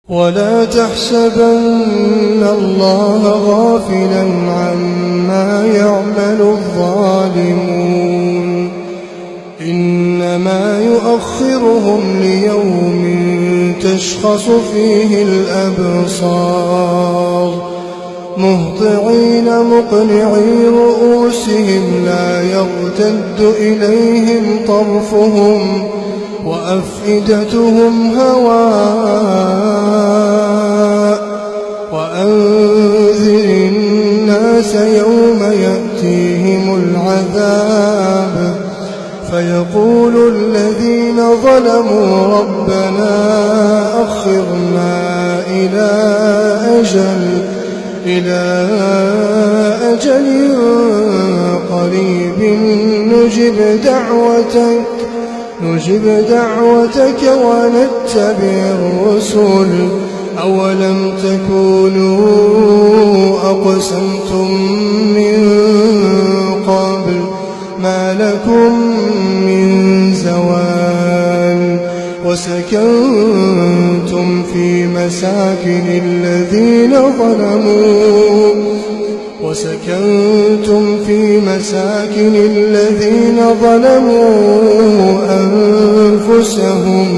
ولا تحسبن الله غافلا عما يعمل الظالمون إنما يؤخرهم ليوم تشخص فيه الأبصار مهطعين مقنعي رؤوسهم لا يرتد إليهم طرفهم وأفئدتهم هواء وأنذر الناس يوم يأتيهم العذاب فيقول الذين ظلموا ربنا أخرنا إلى أجل قريب نجب دعوتك ونتبع الرسل أولم تكونوا أقسمتم من قبل ما لكم من زوال وسكنتم في مساكن الذين ظلموا أنفسهم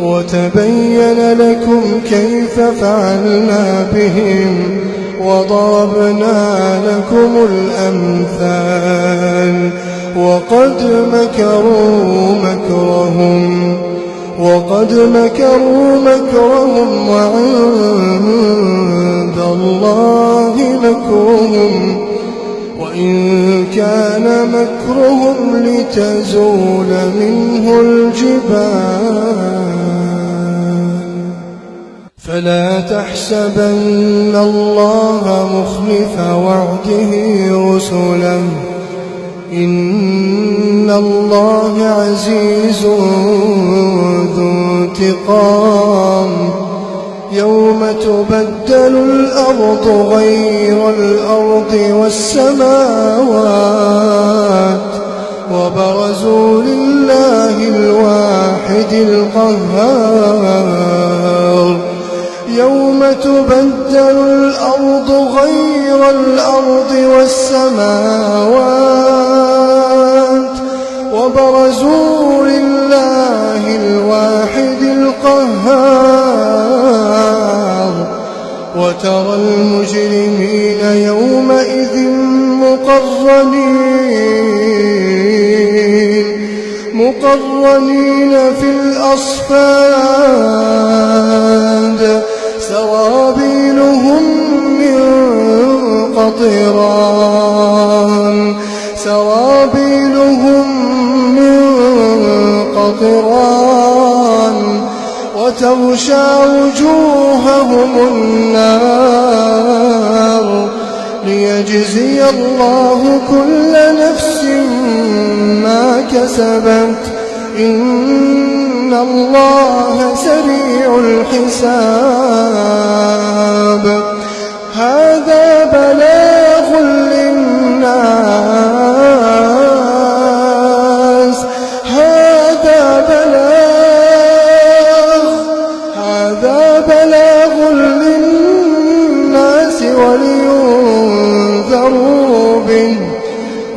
وتبين لكم كيف فعلنا بهم وضربنا لكم الأمثال وقد مكروا مكرهم وعند الله مكرهم وإن كان مكرهم لتزول منه الجبال فلا تحسبن الله مخلف وعده رسله إن الله عزيز ذو انتقام يوم تبدل الأرض غير الأرض والسماوات وبرزوا لله الواحد القهار يوم تبدل الأرض غير الأرض والسماوات وبرزوا لله الواحد القهار وترى المجرمين يومئذ مقرنين في الأصفاد سرابيلهم من قطران وتغشى وجوههم النار ليجزي الله كل نفس ما كسبت إن الله سريع الحساب هذا بلاغ للناس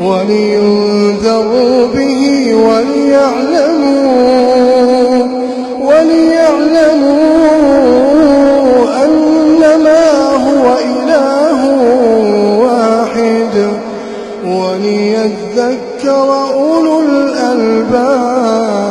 ولينذروا به وليعلموا أنما هو إله واحد وليذكر أولو الألباب.